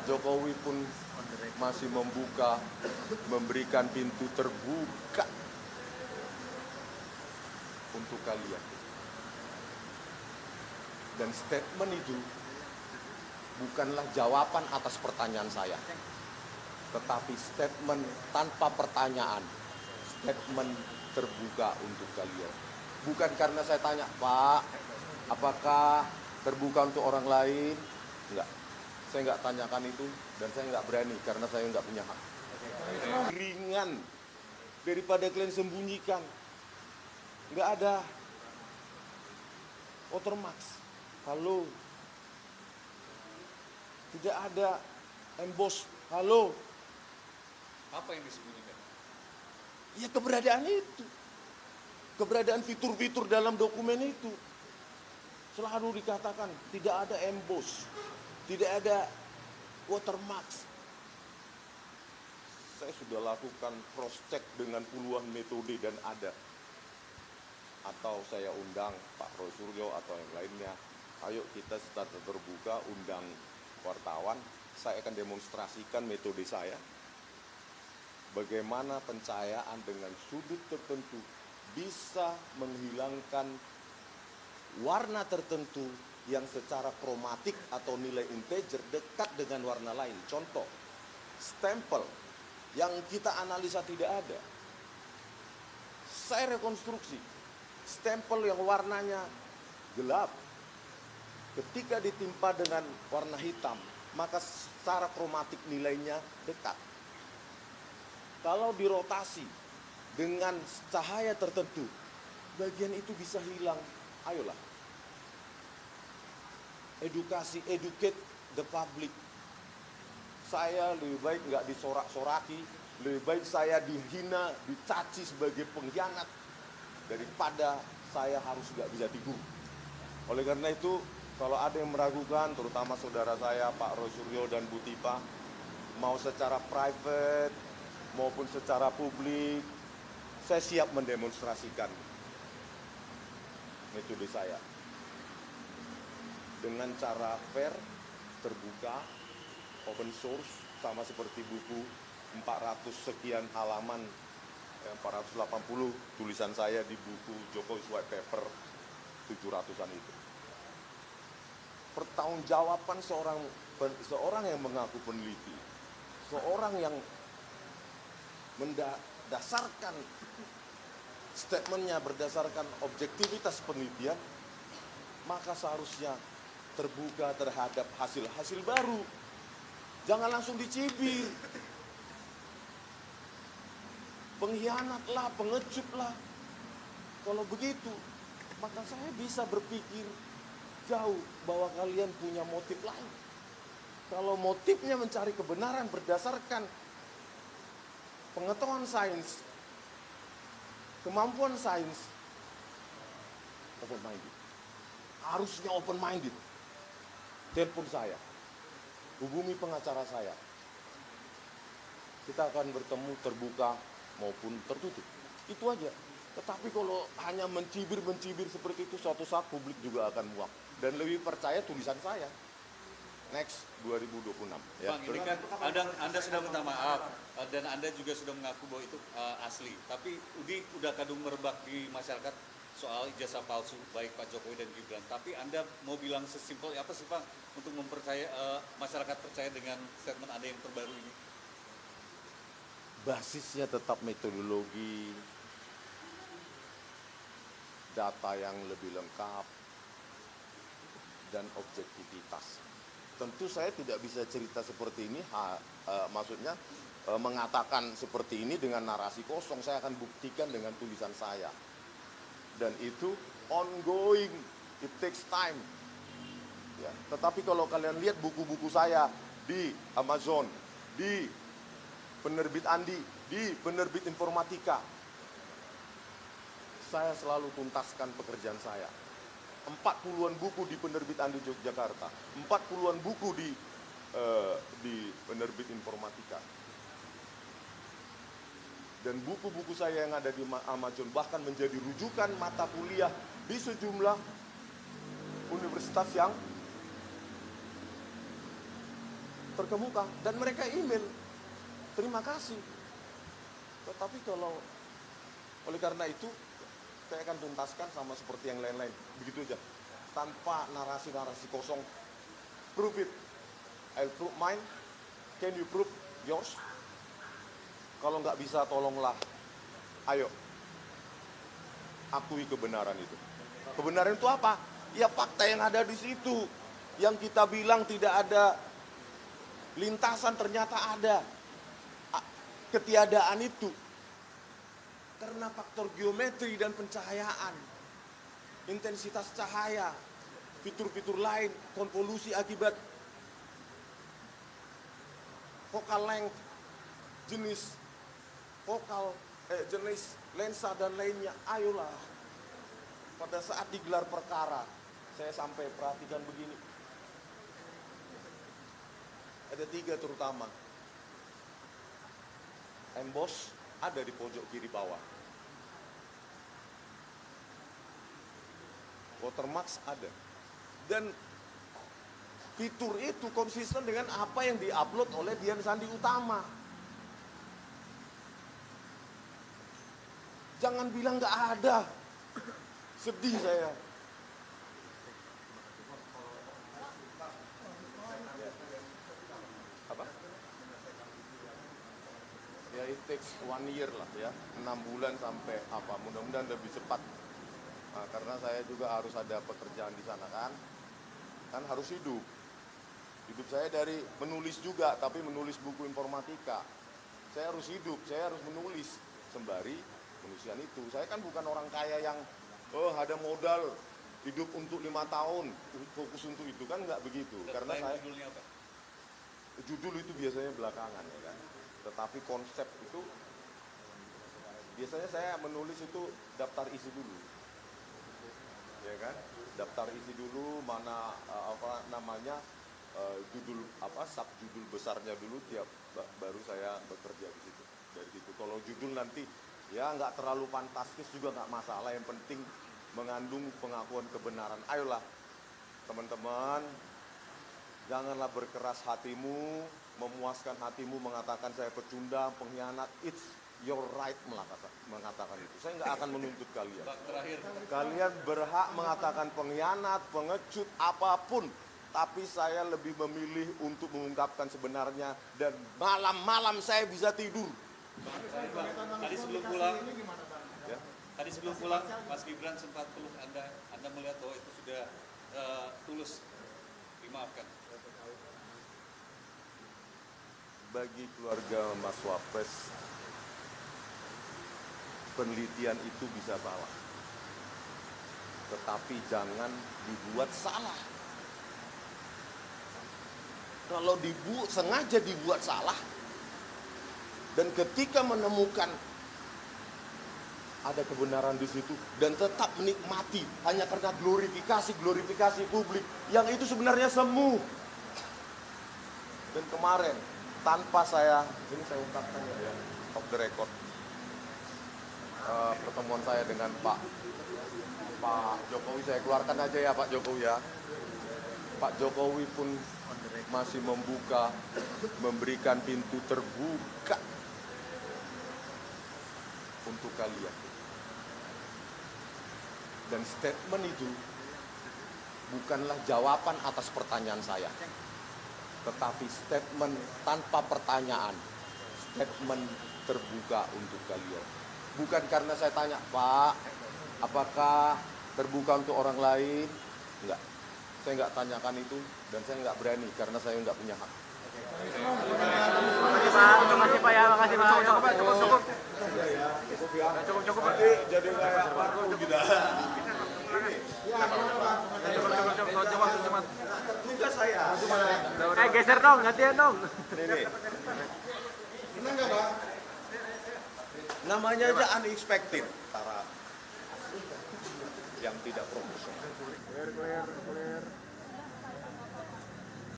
Pak Jokowi pun masih memberikan pintu terbuka untuk kalian. Dan statement itu bukanlah jawaban atas pertanyaan saya, tetapi statement tanpa pertanyaan, statement terbuka untuk kalian. Bukan karena saya tanya, Pak, apakah terbuka untuk orang lain? Enggak, saya enggak tanyakan itu, dan saya enggak berani karena saya enggak punya hak. Ringan daripada kalian sembunyikan. Enggak ada watermark. Halo. Tidak ada emboss. Halo. Apa yang disembunyikan? Ya keberadaan itu. Keberadaan fitur-fitur dalam dokumen itu. Selalu dikatakan tidak ada emboss. Tidak ada watermark. Saya sudah lakukan cross check dengan puluhan metode dan ada. Atau saya undang Pak Roy Suryo atau yang lainnya. Ayo kita secara terbuka undang wartawan. Saya akan demonstrasikan metode saya. Bagaimana pencahayaan dengan sudut tertentu bisa menghilangkan warna tertentu yang secara kromatik atau nilai integer dekat dengan warna lain. Contoh, stempel yang kita analisa tidak ada. Saya rekonstruksi, stempel yang warnanya gelap, ketika ditimpa dengan warna hitam, maka secara kromatik nilainya dekat. Kalau dirotasi dengan cahaya tertentu, bagian itu bisa hilang. Ayolah. Educate the public. Saya lebih baik nggak disorak-soraki, lebih baik saya dihina, dicaci sebagai pengkhianat, daripada saya harus nggak bisa tidur. Oleh karena itu, kalau ada yang meragukan, terutama saudara saya, Pak Roy Suryo dan Bu Tipa, mau secara private maupun secara publik, saya siap mendemonstrasikan metode saya. Dengan cara fair, terbuka, open source, sama seperti buku 400 sekian halaman, 480 tulisan saya di buku Jokowi's White Paper 700-an itu. Pertanggungjawaban seorang yang mengaku peneliti, seorang yang mendasarkan statementnya berdasarkan objektivitas penelitian, maka seharusnya terbuka terhadap hasil-hasil baru. Jangan langsung dicibir. Pengkhianatlah, pengecutlah. Kalau begitu, maka saya bisa berpikir jauh bahwa kalian punya motif lain. Kalau motifnya mencari kebenaran berdasarkan pengetahuan sains, kemampuan sains, open minded. Harusnya open minded. Telepon saya, hubungi pengacara saya. Kita akan bertemu terbuka maupun tertutup. Itu aja. Tetapi kalau hanya mencibir seperti itu, suatu saat publik juga akan muak dan lebih percaya tulisan saya. Next 2026. Ya. Bang, ini kan Anda sudah minta maaf dan Anda juga sudah mengaku bahwa itu asli. Tapi udah kadung merebak di masyarakat soal ijazah palsu baik Pak Jokowi dan Gibran. Tapi Anda mau bilang sesimpel apa sih Pak untuk mempercaya masyarakat percaya dengan statement Anda yang terbaru ini? Basisnya tetap metodologi, data yang lebih lengkap, dan objektivitas. Tentu saya tidak bisa cerita seperti ini, maksudnya mengatakan seperti ini dengan narasi kosong. Saya akan buktikan dengan tulisan saya. Dan itu ongoing, it takes time. Ya, tetapi kalau kalian lihat buku-buku saya di Amazon, di penerbit Andi, di penerbit Informatika, saya selalu tuntaskan pekerjaan saya. 40-an buku di penerbit Andi Yogyakarta, 40-an buku di penerbit Informatika. Dan buku-buku saya yang ada di Amazon bahkan menjadi rujukan mata kuliah di sejumlah universitas yang terkemuka dan mereka email terima kasih. Tetapi kalau oleh karena itu saya akan tuntaskan sama seperti yang lain-lain, begitu aja, tanpa narasi-narasi kosong. Prove it, I'll prove mine, can you prove yours? Kalau nggak bisa tolonglah, ayo akui kebenaran itu. Kebenaran itu apa? Ya fakta yang ada di situ. Yang kita bilang tidak ada lintasan ternyata ada. Ketiadaan itu karena faktor geometri dan pencahayaan, intensitas cahaya, fitur-fitur lain, konvolusi akibat focal length, jenis lensa dan lainnya. Ayolah, pada saat digelar perkara saya sampai perhatikan begini, ada 3 terutama. Emboss ada di pojok kiri bawah, watermark ada, dan fitur itu konsisten dengan apa yang diupload oleh Dian Sandi Utama. Jangan bilang nggak ada, sedih saya. Ya, it takes 1 year lah ya, 6 bulan sampai apa, mudah-mudahan lebih cepat. Nah, karena saya juga harus ada pekerjaan di sana kan harus hidup saya dari menulis juga, tapi menulis buku informatika. Saya harus hidup, saya harus menulis sembari penulisan itu. Saya kan bukan orang kaya yang ada modal hidup untuk 5 tahun fokus untuk itu, kan nggak begitu. Karena saya judulnya apa? Judul itu biasanya belakangan ya kan. Tetapi konsep itu biasanya saya menulis itu daftar isi dulu, ya kan? Daftar isi dulu mana judul subjudul besarnya dulu baru saya bekerja di situ. Dari situ kalau judul nanti ya nggak terlalu fantastis juga nggak masalah, yang penting mengandung pengakuan kebenaran. Ayolah teman-teman, janganlah berkeras hatimu, memuaskan hatimu mengatakan saya pecundang, pengkhianat. It's your right mengatakan itu. Saya nggak akan menuntut kalian. Kalian berhak mengatakan pengkhianat, pengecut, apapun. Tapi saya lebih memilih untuk mengungkapkan sebenarnya, dan malam-malam saya bisa tidur. Tadi sebelum pulang, Ya. tadi sebelum pulang, Mas Gibran sempat peluk Anda melihat bahwa itu sudah tulus dimaafkan. Bagi keluarga Mas Wapres, penelitian itu bisa salah, tetapi jangan dibuat salah. Kalau sengaja dibuat salah, dan ketika menemukan ada kebenaran di situ dan tetap menikmati hanya karena glorifikasi publik yang itu sebenarnya semu. Dan kemarin tanpa saya ungkapkan ya, off the record, pertemuan saya dengan Pak Jokowi, saya keluarkan aja ya Pak Jokowi ya. Pak Jokowi pun masih memberikan pintu terbuka untuk kalian. Dan statement itu bukanlah jawaban atas pertanyaan saya, tetapi statement tanpa pertanyaan, statement terbuka untuk kalian. Bukan karena saya tanya, Pak, apakah terbuka untuk orang lain? Enggak, saya enggak tanyakan itu, dan saya enggak berani karena saya enggak punya hak. Makasih Pak ya, makasih Pak. Cukup. Cukup. Jadi kayak Marco gitu. Cukup. Tugas saya. Geser dong, gantian dong. Ini. Namanya aja unexpected. Yang tidak profesional. Clear.